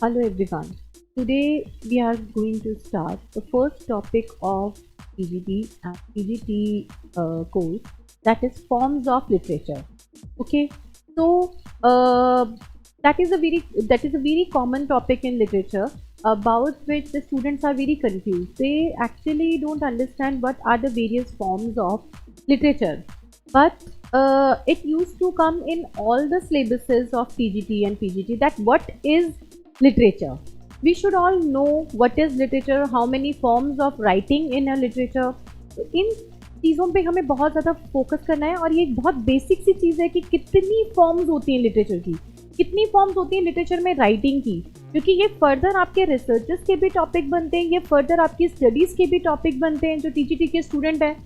Hello everyone. Today we are going to start the first topic of PGT and PGT course, that is forms of literature. Okay, so that is a very common topic in literature about which the students are very confused. They actually don't understand what are the various forms of literature, but it used to come in all the syllabuses of TGT and PGT that what is literature. We should all know what is literature, how many forms of writing in a literature. तो इन चीज़ों पे हमें बहुत ज़्यादा focus करना है, और ये एक बहुत बेसिक सी चीज़ है कि कितनी फॉर्म्स होती हैं लिटरेचर की, कितनी फॉर्म्स होती हैं लिटरेचर में राइटिंग की, क्योंकि ये फर्दर आपके रिसर्चेस के भी टॉपिक बनते हैं, ये फर्दर आपकी स्टडीज़ के भी टॉपिक बनते हैं जो टीजीटी के स्टूडेंट हैं।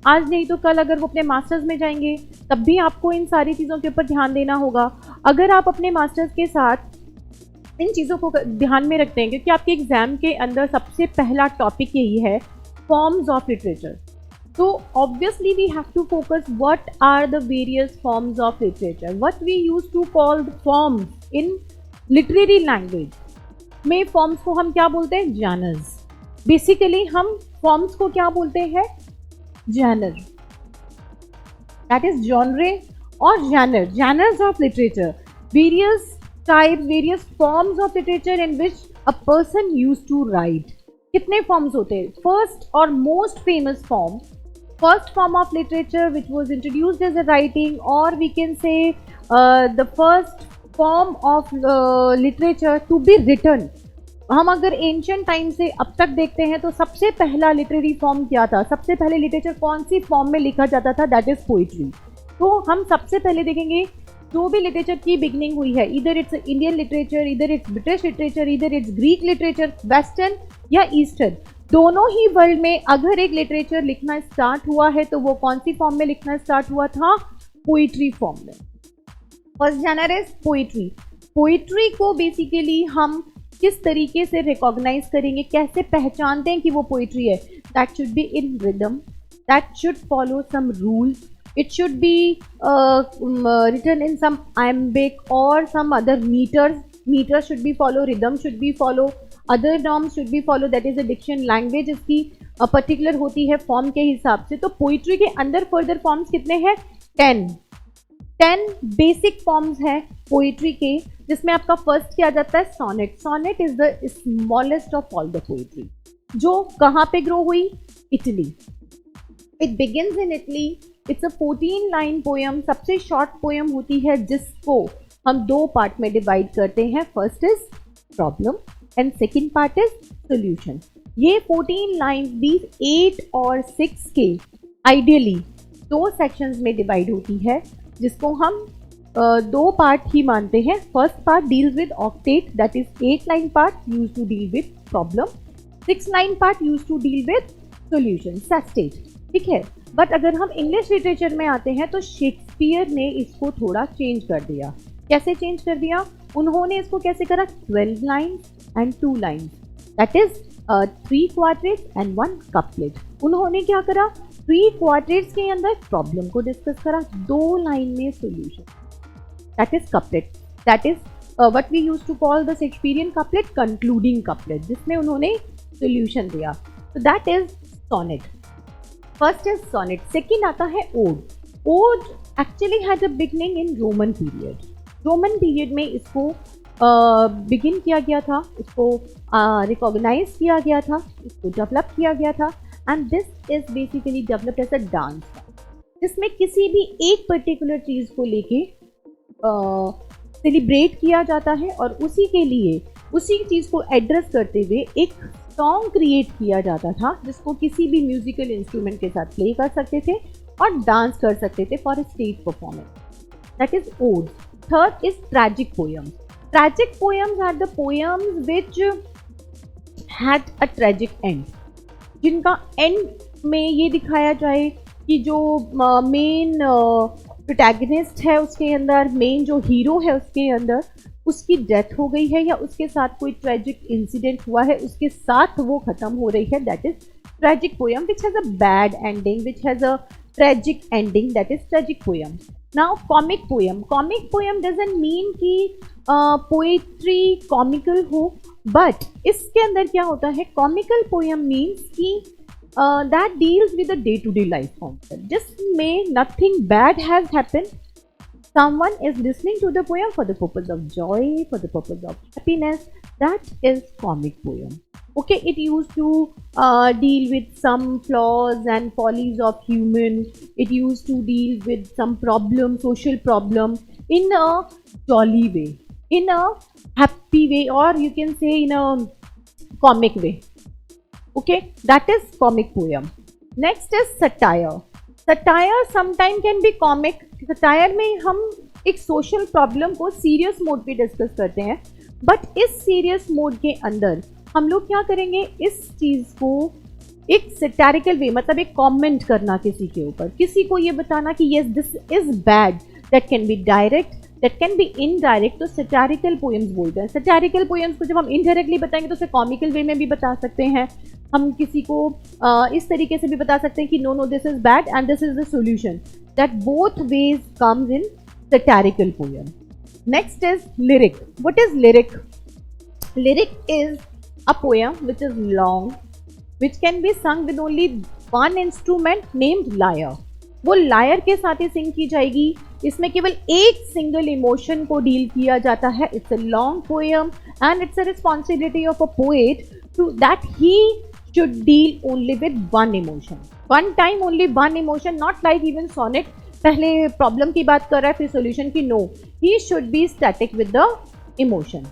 आज नहीं तो कल अगर वो अपने मास्टर्स में जाएंगे तब भी आपको इन सारी चीज़ों के ऊपर ध्यान देना होगा। अगर आप अपने मास्टर्स के साथ इन चीज़ों को ध्यान में रखते हैं, क्योंकि आपके एग्जाम के अंदर सबसे पहला टॉपिक यही है, फॉर्म्स ऑफ लिटरेचर। तो obviously we have to focus what are the various forms of literature, what we use to call forms in literary language. में फॉर्म्स को हम क्या बोलते हैं? जॉनर्स। बेसिकली हम फॉर्म्स को क्या बोलते हैं? जॉनर, दैट इज जॉनरे और genre, genres of literature, various types, various forms of literature in which a person used to write. कितने forms होते हैं? First or most famous form, first form of literature which was introduced as a writing, or we can say the first form of literature to be written. हम अगर ancient time से अब तक देखते हैं तो सबसे पहला लिटरेरी फॉर्म क्या था? सबसे पहले लिटरेचर कौन सी फॉर्म में लिखा जाता था? That is poetry. तो हम सबसे पहले देखेंगे जो भी लिटरेचर की बिगनिंग हुई है, इधर इट्स इंडियन लिटरेचर, इधर इट्स ब्रिटिश लिटरेचर, इधर इट्स ग्रीक लिटरेचर, वेस्टर्न या ईस्टर्न, दोनों ही वर्ल्ड में अगर एक लिटरेचर लिखना स्टार्ट हुआ है तो वो कौन सी फॉर्म में लिखना स्टार्ट हुआ था? पोइट्री फॉर्म में। First genre is poetry. Poetry को बेसिकली हम किस तरीके से रिकॉग्नाइज करेंगे, कैसे पहचानते हैं कि वो पोइट्री है? That should be in rhythm, that should follow some rules, it should be written in some iambic or some other meters should be follow, rhythm should be follow, other norms should be follow, that is a diction, language इसकी particular होती है form के हिसाब से। तो poetry के अंदर further forms कितने हैं? 10 बेसिक फॉर्म्स हैं पोइट्री के, जिसमें आपका फर्स्ट किया जाता है sonnet. Sonnet is the smallest of all the poetry, जो कहाँ पे ग्रो हुई? Italy. It begins in Italy. It's a 14 line poem, सबसे शॉर्ट पोएम होती है, जिसको हम दो पार्ट में डिवाइड करते हैं। First is problem and second part is solution. ये 14 लाइन 8 और 6 के आइडियली दो सेक्शंस में डिवाइड होती है, जिसको हम दो पार्ट ही मानते हैं। First part deals with octet, that is 8 line part use to deal with problem, 6 line part use to deal with solution, sestet. ठीक है, बट अगर हम इंग्लिश लिटरेचर में आते हैं तो शेक्सपियर ने इसको थोड़ा चेंज कर दिया। कैसे चेंज कर दिया? उन्होंने इसको कैसे करा? 12 lines and 2 lines, that is 3 quartets and 1 couplet. उन्होंने क्या करा? 3 क्वार्टेट्स के अंदर प्रॉब्लम को डिस्कस करा, 2 लाइन में solution, that is couplet, that is what we use to call the Shakespearean couplet, concluding couplet, जिसमें उन्होंने सोल्यूशन दिया। तो that is sonnet. First is sonnet. Second आता है ode. Ode actually had a beginning in Roman period. Roman period में इसको begin किया गया था, इसको रिकॉग्नाइज किया गया था, इसको डेवलप किया गया था, and this is basically developed as a dance, जिसमें किसी भी एक पर्टिकुलर चीज़ को लेके सेलिब्रेट किया जाता है, और उसी के लिए उसी चीज़ को एड्रेस करते हुए एक सॉन्ग क्रिएट किया जाता था, जिसको किसी भी म्यूजिकल इंस्ट्रूमेंट के साथ प्ले कर सकते थे और डांस कर सकते थे for a stage performance, that is ode. Third is tragic poems. Tragic poems are the poems which had a tragic end, जिनका एंड में ये दिखाया जाए कि जो मेन प्रोटैगनिस्ट है उसके अंदर, मेन जो हीरो है उसके अंदर, उसकी डेथ हो गई है या उसके साथ कोई ट्रेजिक इंसिडेंट हुआ है, उसके साथ वो खत्म हो रही है, that is tragic poem which has a bad ending, which has a tragic ending, that is tragic poem. Now comic poem doesn't mean कि पोएट्री कॉमिकल हो, बट इसके अंदर क्या होता है, कॉमिकल पोएम मीन्स कि that deals with the day-to-day life concept, जिसमें nothing bad has happened. Someone is listening to the poem for the purpose of joy, for the purpose of happiness. That is comic poem. Okay, it used to deal with some flaws and follies of human. It used to deal with some problem, social problem, in a jolly way, in a happy way, or you can say in a comic way. Okay, that is comic poem. Next is satire. Satire sometime can be comic. Satire में हम एक social problem को serious mode पे discuss करते हैं, but इस serious mode के अंदर हम लोग क्या करेंगे, इस चीज़ को एक satirical way, मतलब एक comment करना किसी के ऊपर, किसी को ये बताना कि yes this is bad. That can be direct, that can be indirect. तो satirical poems बोलते हैं. Satirical poems को जब हम indirectly बताएंगे तो उसे comical way में भी बता सकते हैं. हम किसी को इस तरीके से भी बता सकते हैं कि no no this is bad and this is the solution. That both ways comes in satirical poem. Next is lyric. What is lyric? Lyric is a poem which is long, which can be sung with only one instrument named lyre. वो lawyer के साथ ही सिंग की जाएगी. इसमें केवल एक single emotion को deal किया जाता है. It's a long poem and it's a responsibility of a poet to that he should deal only with one emotion, one time only one emotion, not like even sonnet पहले problem की बात कर रहा है फिर solution की. No, he should be static with the emotion.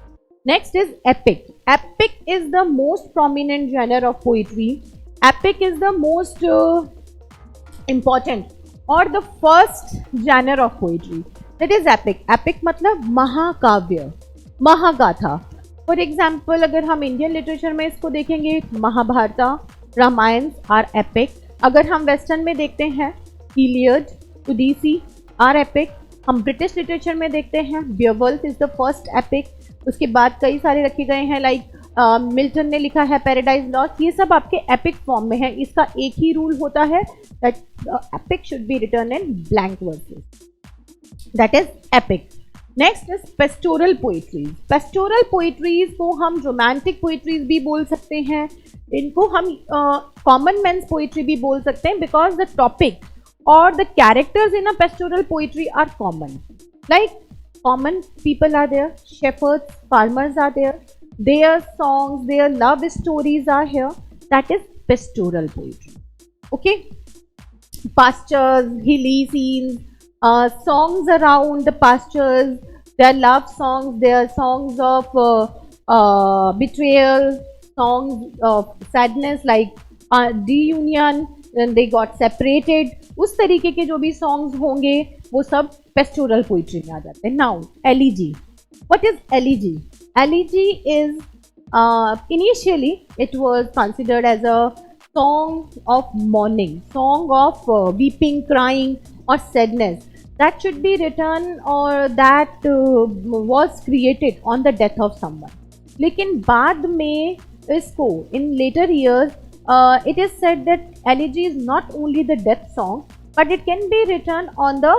Next is epic. Epic is the most prominent genre of poetry. Epic is the most important or the first genre of poetry. That is epic. Epic मतलब महाकाव्य, महागाथा. For example अगर हम Indian literature में इसको देखेंगे, Mahabharat, Ramayan are epic. अगर हम western में देखते हैं, इलियड, ओडिसी आर एपिक. हम ब्रिटिश लिटरेचर में देखते हैं, बियरवुल्फ इज द फर्स्ट एपिक. उसके बाद कई सारे रखे गए हैं, लाइक मिल्टन ने लिखा है पैराडाइज लॉस्ट. ये सब आपके एपिक फॉर्म में है. इसका एक ही रूल होता है, that epic should be return in blank versus. That is epic. Next is pastoral poetries. Pastoral poetries को हम रोमांटिक पोइट्रीज भी बोल सकते हैं. इनको हम कॉमन मैन्स पोइट्री भी बोल सकते हैं, बिकॉज द टॉपिक और the characters in a pastoral poetry are common. Like common people are there, shepherds, farmers are there, their songs, their love stories are here. That is pastoral poetry. Okay, pastures, hilly scenes, songs around the pastures, their love songs, their songs of betrayal, songs of sadness like reunion, when they got separated. उस तरीके के जो भी songs होंगे वो सब pastoral poetry में आ जाते हैं. Now elegy. What is elegy? Elegy is initially it was considered as a song of mourning, song of weeping, crying or sadness that should be written or that was created on the death of someone. लेकिन बाद में इसको in later years it is said that elegy is not only the death song, but it can be written on the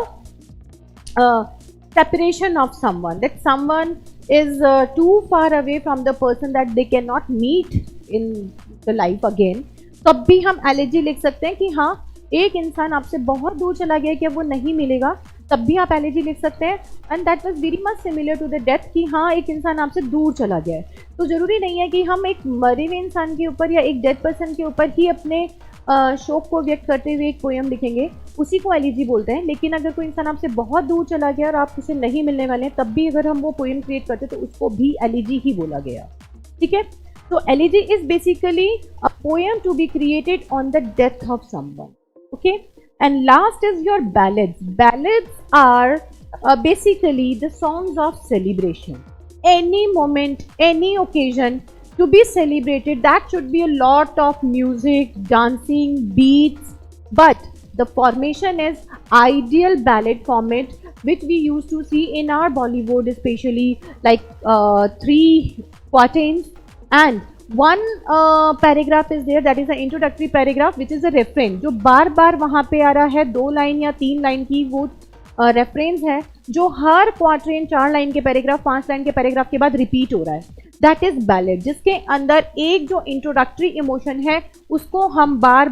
separation of someone, that someone is too far away from the person that they cannot meet in the life again. तब भी हम elegy लिख सकते हैं कि हाँ एक इंसान आपसे बहुत दूर चला गया कि अब वो नहीं मिलेगा, तब भी आप एलिजी लिख सकते हैं. And that was very much similar to the death कि हाँ एक इंसान आपसे दूर चला गया है. तो ज़रूरी नहीं है कि हम एक मरे हुए इंसान के ऊपर या एक डेड पर्सन के ऊपर ही अपने शोक को व्यक्त करते हुए एक पोएम लिखेंगे, उसी को एलिजी बोलते हैं. लेकिन अगर कोई इंसान आपसे बहुत दूर चला गया और आप उसे नहीं मिलने वाले हैं, तब भी अगर हम वो पोएम क्रिएट करते तो उसको भी एलिजी ही बोला गया. ठीक है. तो elegy is basically a poem to be created on the death of someone. Okay. And last is your ballads. Ballads are basically the songs of celebration. Any moment, any occasion to be celebrated, that should be a lot of music, dancing, beats, but the formation is ideal ballad format, which we used to see in our Bollywood, especially like 3 quatrains and one paragraph is there, that is the introductory paragraph, which is a refrain जो बार बार वहाँ पे आ रहा है, 2 line या 3 line की वो reference है जो हर क्वार्ट्रेन 4 लाइन के पैराग्राफ 5 लाइन के पैराग्राफ के बाद रिपीट हो रहा है, दैट इज बैलेड, जिसके अंदर एक जो इंट्रोडक्टरी इमोशन है उसको हम बार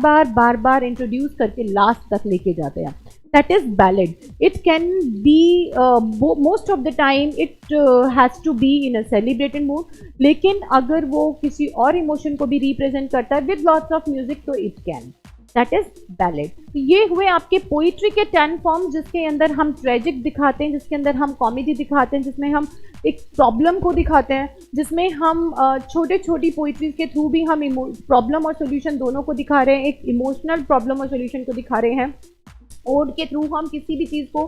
बार इंट्रोड्यूस करके लास्ट तक लेके जाते हैं, that is ballad. It can be most of the time it has to be in a celebrated mood, लेकिन अगर वो किसी और इमोशन को भी रिप्रेजेंट करता है विद लॉट्स ऑफ म्यूजिक तो it can, that is ballad. ये हुए आपके पोइट्री के 10 फॉर्म, जिसके अंदर हम ट्रेजिक दिखाते हैं, जिसके अंदर हम कॉमेडी दिखाते हैं, जिसमें हम एक प्रॉब्लम को दिखाते हैं, जिसमें हम छोटे छोटी पोइट्रीज के थ्रू भी हम प्रॉब्लम और सोल्यूशन दोनों को दिखा रहे हैं, एक इमोशनल प्रॉब्लम और सोल्यूशन को दिखा रहे हैं. ओड के थ्रू हम किसी भी चीज़ को,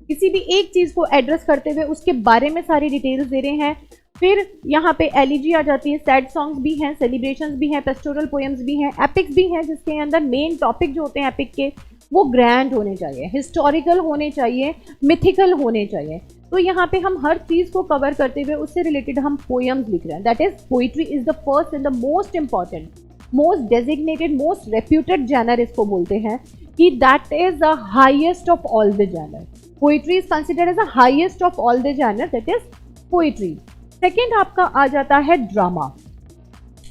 किसी भी एक चीज़ को एड्रेस करते हुए उसके बारे में सारी डिटेल्स दे रहे हैं. फिर यहाँ पे एलिजी आ जाती है, सैड सॉन्ग्स भी हैं, सेलिब्रेशंस भी हैं, पेस्टोरल पोएम्स भी हैं, एपिक्स भी हैं, जिसके अंदर मेन टॉपिक जो होते हैं एपिक के वो ग्रैंड होने चाहिए, हिस्टोरिकल होने चाहिए, मिथिकल होने चाहिए. तो यहाँ पे हम हर चीज़ को कवर करते हुए उससे रिलेटेड हम पोएम्स लिख रहे हैं. That is poetry is the first and the most important, most designated, most reputed genre इसको बोलते हैं कि that is the highest of all the genre. Poetry is considered as the highest of all the genre, that is poetry. Second आपका आ जाता है drama.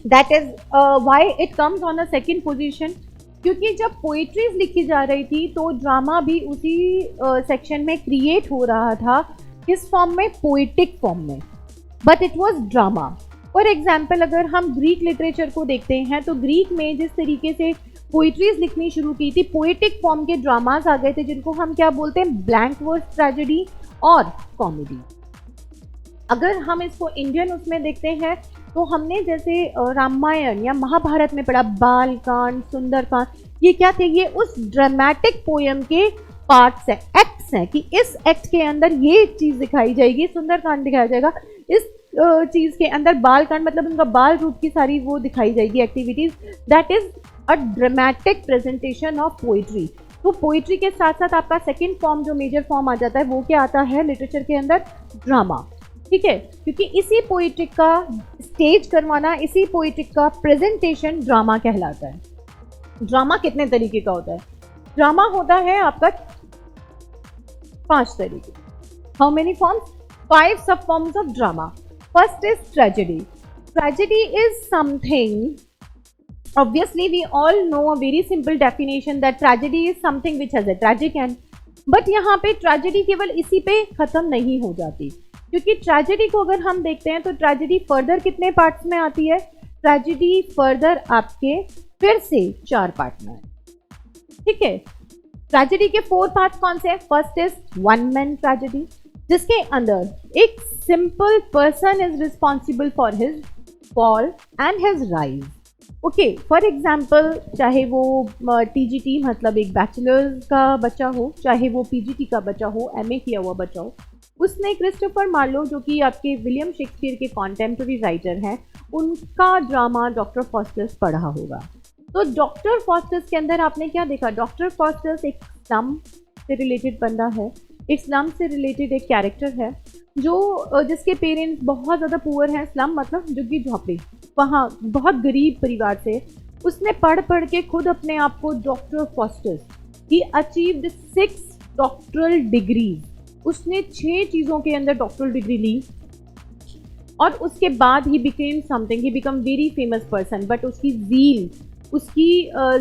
That is why it comes on a second position, क्योंकि जब poetries लिखी जा रही थी तो ड्रामा भी उसी सेक्शन में क्रिएट हो रहा था. किस फॉर्म में? पोइटिक फॉर्म में, but it was drama. For example अगर हम ग्रीक लिटरेचर को देखते हैं तो ग्रीक में जिस तरीके से पोइट्रीज लिखनी शुरू की थी, पोइटिक फॉर्म के ड्रामाज आ गए थे, जिनको हम क्या बोलते हैं? ब्लैंक वर्स ट्रेजेडी और कॉमेडी. अगर हम इसको इंडियन उसमें देखते हैं तो हमने जैसे रामायण या महाभारत में पढ़ा, बालकांड, सुंदरकांड, ये क्या थे? ये उस ड्रामेटिक पोयम के पार्ट्स हैं, एक्ट्स हैं, कि इस एक्ट के अंदर ये चीज़ दिखाई जाएगी, सुंदरकांड दिखाया जाएगा, इस चीज़ के अंदर बालकांड मतलब उनका बाल रूप की सारी वो दिखाई जाएगी activities. That is a dramatic presentation of poetry. तो पोइट्री के साथ साथ आपका सेकेंड फॉर्म जो मेजर फॉर्म आ जाता है वो क्या आता है लिटरेचर के अंदर? ड्रामा. ठीक है, क्योंकि इसी पोइट्रिक का स्टेज करवाना, इसी पोइट्रिक का प्रेजेंटेशन ड्रामा कहलाता है. ड्रामा कितने तरीके का होता है? ड्रामा होता है आपका 5 तरीके. How many forms? 5 सब forms of drama. First is tragedy. Tragedy is something, obviously we all know a very simple definition that tragedy is something which has a tragic end. But यहाँ पे tragedy केवल इसी पे खत्म नहीं हो जाती, क्योंकि ट्रेजेडी को अगर हम देखते हैं तो ट्रेजेडी फर्दर कितने पार्ट्स में आती है? ट्रेजेडी फर्दर आपके फिर से 4 पार्ट में है. ठीक है, ट्रेजेडी के 4 पार्ट्स कौन से हैं? First is one man tragedy, जिसके अंदर एक simple person is responsible for his fall and his rise. Okay, for example चाहे वो टीजीटी मतलब एक बैचलर्स का बच्चा हो, चाहे वो पीजीटी का बच्चा हो, एमए किया हुआ बच्चा हो, उसने क्रिस्टोफर मार्लो जो कि आपके विलियम शेक्सपियर के कॉन्टेम्प्रेरी राइटर हैं, उनका ड्रामा डॉक्टर फॉस्टर्स पढ़ा होगा. तो डॉक्टर फॉस्टर्स के अंदर आपने क्या देखा? डॉक्टर फॉस्टर्स एक स्लम से रिलेटेड बंदा है, एक स्लम से रिलेटेड एक कैरेक्टर है जो जिसके पेरेंट्स बहुत ज़्यादा पुअर हैं. स्लम मतलब झुग्गी झोपड़ी, वहाँ बहुत गरीब परिवार से उसने पढ़ के खुद अपने आप को डॉक्टर फॉस्टर्स, ही अचीव्ड 6 डॉक्टरल डिग्रीज. उसने 6 चीज़ों के अंदर डॉक्टरल डिग्री ली और उसके बाद he became something, he become very famous person. But उसकी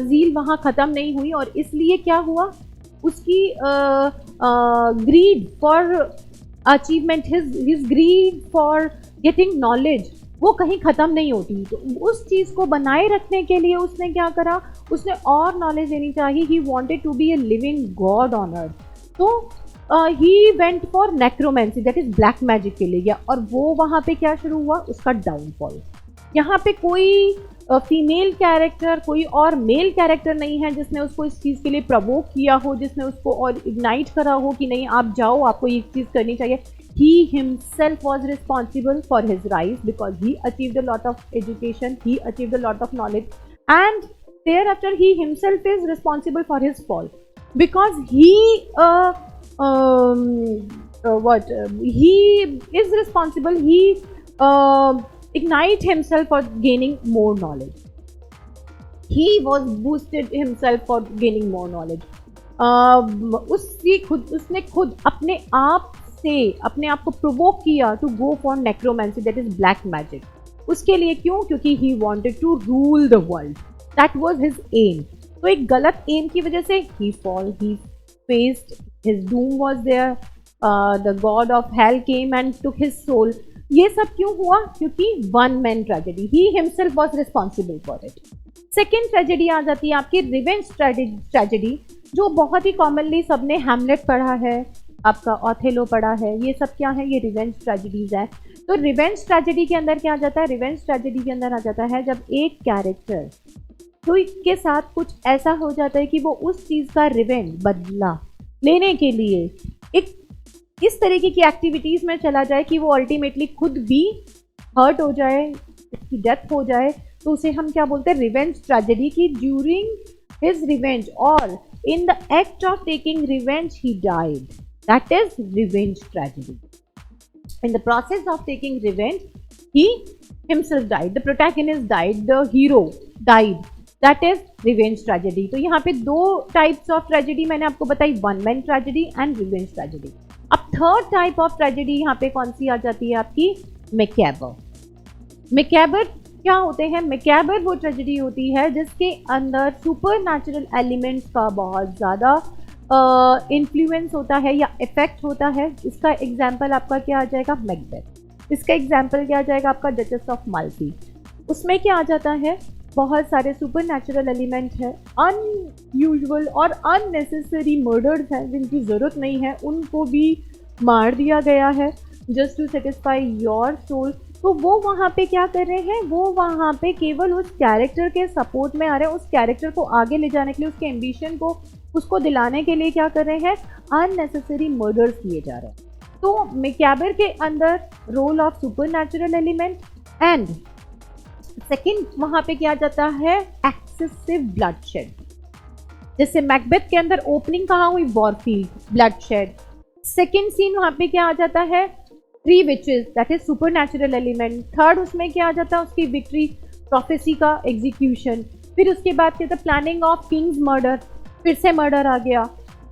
ज़ील वहाँ ख़त्म नहीं हुई और इसलिए क्या हुआ? उसकी greed for achievement, his greed for getting knowledge, वो कहीं ख़त्म नहीं होती. तो उस चीज़ को बनाए रखने के लिए उसने क्या करा? उसने और नॉलेज लेनी चाहिए. He wanted to be a living god on earth. तो he went for necromancy, that is black magic के लिए गया. और वो वहाँ पे क्या शुरू हुआ? उसका डाउनफॉल. यहाँ पे कोई फीमेल कैरेक्टर, कोई और मेल कैरेक्टर नहीं है जिसने उसको इस चीज़ के लिए प्रवोक किया हो, जिसने उसको और इग्नाइट करा हो कि नहीं आप जाओ, आपको ये चीज़ करनी चाहिए. He himself was responsible for his rise because he achieved a lot of education, he achieved a lot of knowledge, and thereafter he himself is responsible for his fall because he he is responsible. He ignite himself for gaining more knowledge. He was boosted himself for gaining more knowledge. उसने खुद अपने आप से अपने आप को provoke किया to go for necromancy, that is black magic. उसके लिए क्यों? क्योंकि he wanted to rule the world, that was his aim. तो एक गलत एम की वजह से he faced his doom was there, the god of hell came and took his soul. ये सब क्यों हुआ? क्योंकि one man tragedy, he himself was responsible for it. Second tragedy आ जाती है आपकी रिवेंज ट्रेजेडी, जो बहुत ही कॉमनली सबने हैमलेट पढ़ा है, आपका ऑथेलो पढ़ा है, ये सब क्या है? ये रिवेंज ट्रेजेडीज है। तो रिवेंज ट्रेजेडी के अंदर क्या आ जाता है? रिवेंज ट्रेजेडी के अंदर आ जाता है जब एक कैरेक्टर तो के साथ कुछ ऐसा हो जाता है कि वो उस चीज़ का रिवेंज, बदला लेने के लिए एक इस तरीके की एक्टिविटीज़ में चला जाए कि वो अल्टीमेटली खुद भी हर्ट हो जाए, उसकी डेथ हो जाए। तो उसे हम क्या बोलते हैं? Revenge tragedy. की ड्यूरिंग हिज रिवेंज और in the act of taking revenge he died, that is revenge tragedy. In the process of taking revenge he himself died, the protagonist died, the hero died, that is revenge tragedy. तो यहाँ पे दो types of tragedy मैंने आपको बताई, one man tragedy and revenge tragedy. अब third type of tragedy यहाँ पे कौन सी आ जाती है? आपकी macabre. macabre क्या होते हैं? मैकेबर वो ट्रेजेडी होती है जिसके अंदर सुपर नेचुरल एलिमेंट्स का बहुत ज़्यादा इन्फ्लुएंस होता है या इफेक्ट होता है। इसका एग्जाम्पल आपका क्या आ जाएगा? मैकबेथ। इसका एग्जाम्पल क्या आ जाएगा? आपका डचेस ऑफ माल्फी। उसमें क्या आ जाता है? बहुत सारे सुपर नेचुरल एलिमेंट है, अनयूजुअल और अननेसेसरी मर्डर्स हैं जिनकी ज़रूरत नहीं है, उनको भी मार दिया गया है just to satisfy your soul. तो वो वहाँ पे क्या कर रहे हैं? वो वहाँ पे केवल उस कैरेक्टर के सपोर्ट में आ रहे हैं, उस कैरेक्टर को आगे ले जाने के लिए, उसके एम्बिशन को उसको दिलाने के लिए क्या कर रहे हैं? अननेसेसरी मर्डर्स किए जा रहे हैं। तो मैकेबर के अंदर role of supernatural element and second वहाँ पे क्या जाता है? Excessive bloodshed. जैसे मैकबेथ के अंदर ओपनिंग कहाँ हुई? वॉरफील्ड, ब्लडशेड। सेकेंड सीन वहाँ पे क्या आ जाता है? Three witches, that is super natural element. Third उसमें क्या आ जाता है? उसकी विक्ट्री, प्रोफेसी का एग्जीक्यूशन। फिर उसके बाद क्या था? प्लानिंग ऑफ किंग्स मर्डर, फिर से मर्डर आ गया।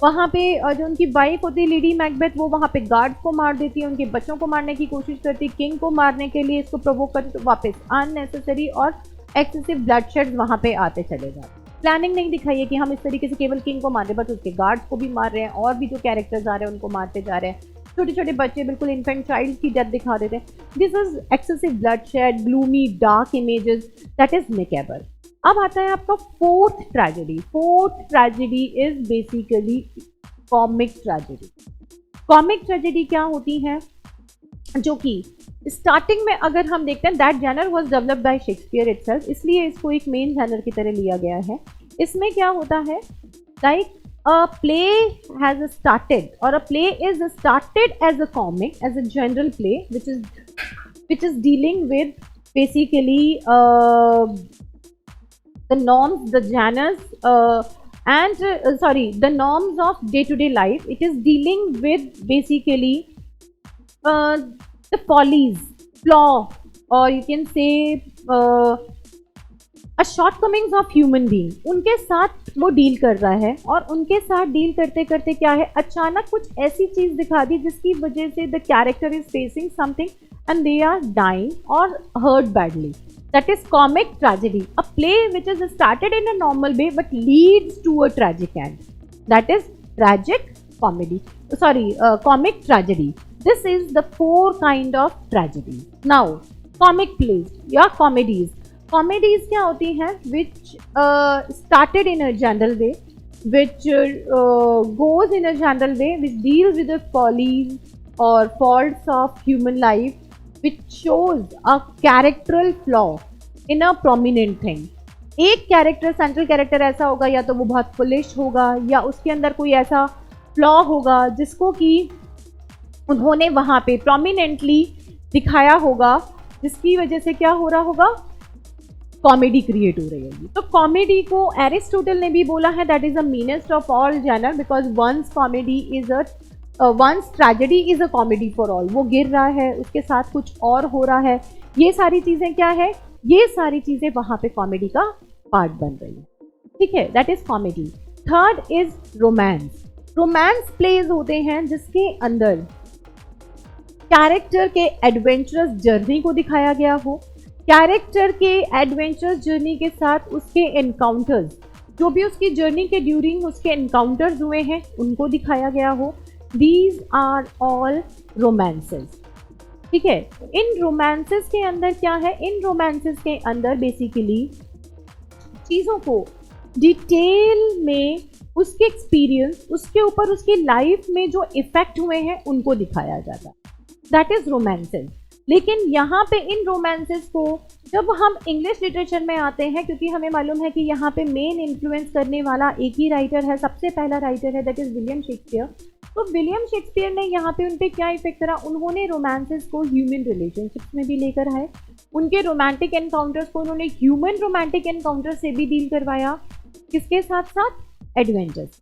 वहाँ पे जो उनकी वाइफ होती है लेडी मैकबेथ, वो वहाँ पे गार्ड्स को मार देती है, उनके बच्चों को मारने की कोशिश करती है, किंग को मारने के लिए इसको प्रोवोक करती, तो वापस अननेसेसरी और एक्सेसिव ब्लडशेड वहाँ पे आते चले जाते। प्लानिंग नहीं दिखाई है कि हम इस तरीके से केवल किंग को मार रहे, बट उसके गार्ड्स को भी मार रहे हैं और भी जो कैरेक्टर्स आ रहे हैं उनको मारते जा रहे हैं। छोटे छोटे बच्चे, बिल्कुल इन्फेंट चाइल्ड की डेथ दिखा देते हैं। This is excessive bloodshed, gloomy dark images, that is macabre. अब आता है आपका fourth tragedy. Fourth tragedy is basically comic tragedy. Comic tragedy क्या होती है? जो कि स्टार्टिंग में अगर हम देखते हैं, that Jenner was developed by Shakespeare itself, इसलिए इसको एक मेन जैनर की तरह लिया गया है। इसमें क्या होता है? Like a play has started or a play is started as a comic, as a general play which is dealing with basically the norms, the genres the norms of day-to-day life. It is dealing with basically the follies, flaw, or you can say shortcomings of human being, उनके साथ वो deal कर रहा है। और उनके साथ deal करते करते क्या है? अचानक कुछ ऐसी चीज़ दिखा दी जिसकी वजह से the character is facing something and they are dying और hurt badly, that is comic tragedy. A play which is started in a normal way but leads to a tragic end, that is tragic comedy, comic tragedy. This is the four kind of tragedy. Now comic plays या comedies. Comedies क्या होती हैं? Which started in a general way, which goes in a general way, which deals with the follies और faults of human life, which shows a characteral flaw in a prominent thing. एक character, central character ऐसा होगा, या तो वो बहुत foolish होगा या उसके अंदर कोई ऐसा फ्लॉ होगा जिसको कि उन्होंने वहाँ पे प्रोमिनेंटली दिखाया होगा, जिसकी वजह से क्या हो रहा होगा? कॉमेडी क्रिएट हो रही होगी। तो कॉमेडी को एरिस्टोटल ने भी बोला है that is the meanest of all genre, because once comedy is once tragedy is a comedy for all. वो गिर रहा है, उसके साथ कुछ और हो रहा है, ये सारी चीज़ें क्या है? ये सारी चीज़ें वहाँ पे कॉमेडी का पार्ट बन रही है, ठीक है, that is comedy. Third is romance. Romance plays होते हैं जिसके अंदर कैरेक्टर के एडवेंचरस जर्नी को दिखाया गया हो, कैरेक्टर के एडवेंचरस जर्नी के साथ उसके एनकाउंटर्स, जो भी उसकी जर्नी के ड्यूरिंग उसके एनकाउंटर्स हुए हैं उनको दिखाया गया हो। These are all romances. ठीक है, इन रोमांसेस के अंदर क्या है, इन रोमांसेस के अंदर बेसिकली चीज़ों को डिटेल में उसके एक्सपीरियंस, उसके ऊपर उसकी लाइफ में जो इफेक्ट हुए हैं उनको दिखाया जाता है, दैट इज रोमांसेस। लेकिन यहाँ पे इन रोमांसेस को जब हम इंग्लिश लिटरेचर में आते हैं, क्योंकि हमें मालूम है कि यहाँ पे मेन इन्फ्लुएंस करने वाला एक ही राइटर है, सबसे पहला राइटर है, दैट इज विलियम शेक्सपियर। तो विलियम शेक्सपियर ने यहाँ पे उन पे क्या इफेक्ट करा, उन्होंने रोमांसेस को ह्यूमन रिलेशनशिप्स में भी लेकर आए, उनके रोमांटिक एनकाउंटर्स को उन्होंने ह्यूमन रोमांटिक एनकाउंटर से भी डील करवाया, किसके साथ साथ एडवेंचर्स।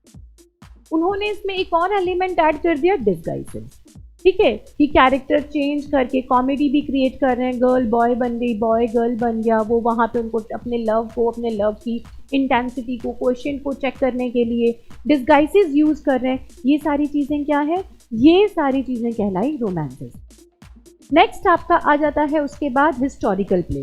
उन्होंने इसमें एक और एलिमेंट ऐड कर दिया, डिस्गाइजेस। ठीक है, कि कैरेक्टर चेंज करके कॉमेडी भी क्रिएट कर रहे हैं, गर्ल बॉय बन गई, बॉय गर्ल बन गया, वो वहाँ पे उनको अपने लव को, अपने लव की इंटेंसिटी को, क्वेश्चन को चेक करने के लिए डिस्गाइसेस यूज़ कर रहे हैं। ये सारी चीज़ें क्या है, ये सारी चीज़ें कहलाई रोमांसेस। नेक्स्ट आपका आ जाता है उसके बाद हिस्टोरिकल प्ले।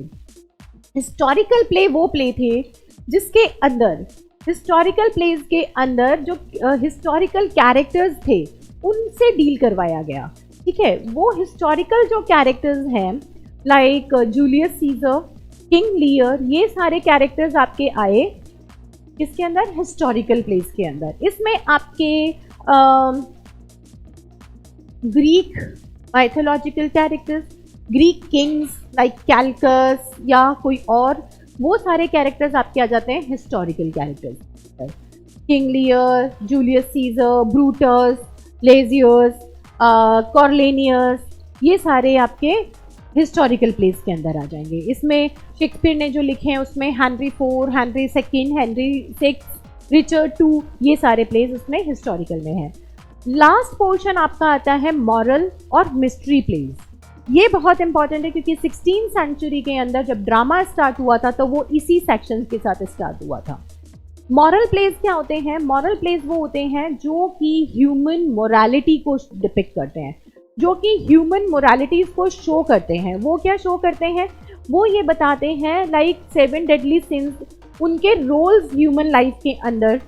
हिस्टोरिकल प्ले वो प्ले थे जिसके अंदर, हिस्टोरिकल प्लेस के अंदर जो हिस्टोरिकल कैरेक्टर्स थे उनसे डील करवाया गया। ठीक है, वो हिस्टोरिकल जो कैरेक्टर्स हैं like Julius Caesar, King Lear, ये सारे कैरेक्टर्स आपके आए किसके अंदर, हिस्टोरिकल प्लेस के अंदर। इसमें आपके Greek mythological characters, Greek kings like Calchas या कोई और, वो सारे कैरेक्टर्स आपके आ जाते हैं historical characters. King Lear, Julius Caesar, Brutus, लेजियस, कॉर्लेनियस, ये सारे आपके हिस्टोरिकल प्लेस के अंदर आ जाएंगे। इसमें शेक्सपियर ने जो लिखे हैं उसमें Henry IV, Henry II, Henry VI, Richard II, ये सारे प्लेस उसमें हिस्टोरिकल में है। लास्ट पोर्शन आपका आता है मॉरल और मिस्ट्री प्लेस। ये बहुत इंपॉर्टेंट है क्योंकि 16th सेंचुरी के अंदर जब ड्रामा स्टार्ट हुआ था तो वो इसी सेक्शन के साथ स्टार्ट हुआ था। मॉरल प्लेस क्या होते हैं, मॉरल प्लेस वो होते हैं जो कि ह्यूमन मोरालिटी को डिपिक्ट करते हैं, जो कि ह्यूमन मोरालिटीज को शो करते हैं। वो क्या शो करते हैं, वो ये बताते हैं लाइक 7 डेडली सिंस, उनके रोल्स ह्यूमन लाइफ के अंदर,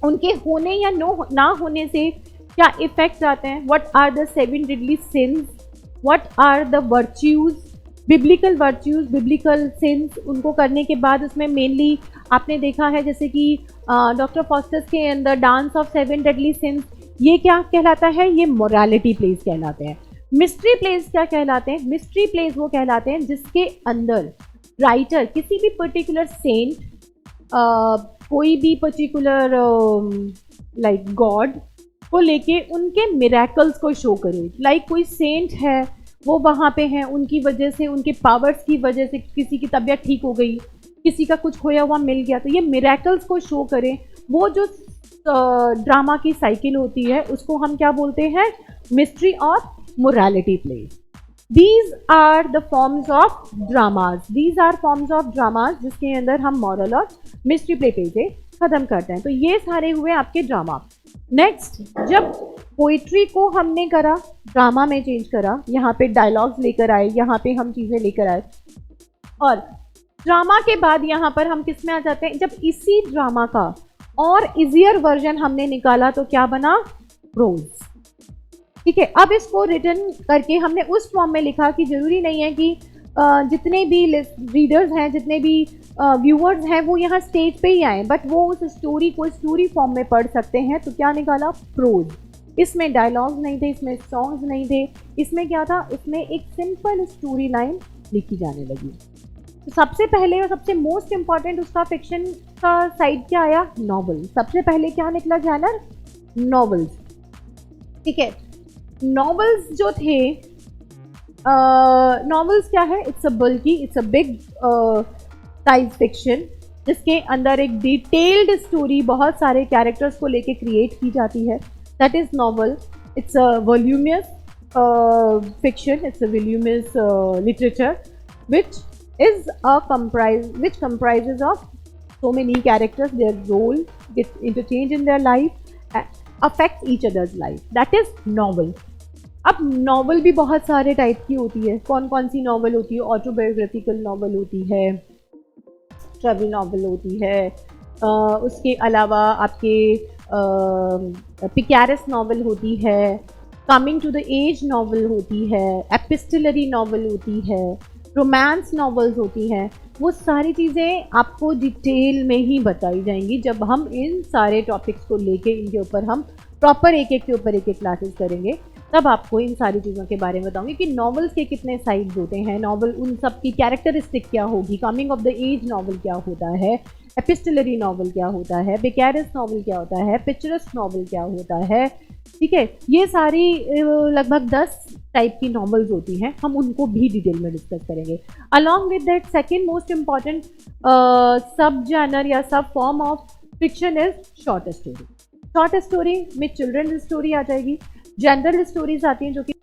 उनके होने या ना होने से क्या इफेक्ट्स आते हैं, what are the 7 deadly sins, what are the virtues, biblical virtues, biblical sins. उनको करने के बाद उसमें मेनली आपने देखा है जैसे कि डॉक्टर फॉस्टर्स के अंदर डांस ऑफ 7 डेडली सिंस, ये क्या कहलाता है, ये मोरालिटी प्लेस कहलाते हैं। मिस्ट्री प्लेस क्या कहलाते हैं, मिस्ट्री प्लेस वो कहलाते हैं जिसके अंदर राइटर किसी भी पर्टिकुलर सेंट, कोई भी पर्टिकुलर लाइक गॉड को लेके उनके मिरेकल्स को शो करे। लाइक कोई सेंट है, वो वहाँ पे हैं, उनकी वजह से, उनके पावर्स की वजह से किसी की तबीयत ठीक हो गई, किसी का कुछ खोया हुआ मिल गया, तो ये मिरेकल्स को शो करें। वो जो ड्रामा की साइकिल होती है उसको हम क्या बोलते हैं, मिस्ट्री और morality play. These are the forms of dramas, these are forms of dramas जिसके अंदर हम मॉरल और मिस्ट्री प्ले पे ख़त्म करते हैं। तो ये सारे हुए आपके ड्रामा। नेक्स्ट, जब पोइट्री को हमने करा, ड्रामा में चेंज करा, यहाँ पे डायलॉग्स लेकर आए, यहाँ पे हम चीज़ें लेकर आए, और ड्रामा के बाद यहाँ पर हम किस में आ जाते हैं, जब इसी ड्रामा का और इजियर वर्जन हमने निकाला तो क्या बना, प्रोज। ठीक है, अब इसको रिटर्न करके हमने उस फॉर्म में लिखा कि ज़रूरी नहीं है कि जितने भी रीडर्स हैं, जितने भी व्यूअर्स हैं वो यहाँ स्टेज पे ही आए, बट वो उस स्टोरी को स्टोरी फॉर्म में पढ़ सकते हैं। तो क्या निकाला, प्रोज। इसमें डायलॉग्स नहीं थे, इसमें सॉन्ग्स नहीं थे, इसमें क्या था, इसमें एक सिंपल स्टोरी लाइन लिखी जाने लगी। तो सबसे पहले और सबसे मोस्ट इम्पॉर्टेंट उसका फिक्शन का साइड क्या आया, नॉवल। सबसे पहले क्या निकला जैनर, नॉवेल्स। ठीक है, नॉवेल्स जो थे, नॉवेल्स क्या है, इट्स अ बल्कि, it's a big size fiction जिसके अंदर एक डिटेल्ड स्टोरी बहुत सारे कैरेक्टर्स को लेके क्रिएट की जाती है, that is novel. It's a voluminous fiction, it's a voluminous literature which comprises of so many characters, their role gets interchanged in their life, affects each other's life. That is novel. अब novel भी बहुत सारे type की होती है. कौन कौन सी novel होती है? ऑटोबायोग्राफिकल नॉवल होती है, ट्रैवल नॉवल होती है, उसके अलावा आपके पिकैरस नॉवल होती है, coming to the age novel होती है, एपिस्टलरी नॉवल होती है, रोमांस नॉवेल्स होती हैं. वो सारी चीज़ें आपको डिटेल में ही बताई जाएंगी जब हम इन सारे टॉपिक्स को लेके इनके ऊपर हम प्रॉपर एक एक के ऊपर एक एक क्लासेस करेंगे. तब आपको इन सारी चीज़ों के बारे में बताऊंगी कि नॉवेल्स के कितने साइड्स होते हैं, नॉवल उन सब की कैरेक्टरिस्टिक क्या होगी, coming of the age novel क्या होता है, एपिस्टलरी नॉवल क्या होता है, बिकैरस नॉवल क्या होता है, पिक्चरस नॉवल क्या होता है. ठीक है, ये सारी लगभग 10 टाइप की नॉवेल्स होती हैं, हम उनको भी डिटेल में डिस्कस करेंगे. Along with that second most important सब जॉनर या सब form of fiction is short story. Short story में चिल्ड्रन स्टोरी आ जाएगी, जनरल स्टोरीज आती हैं जो कि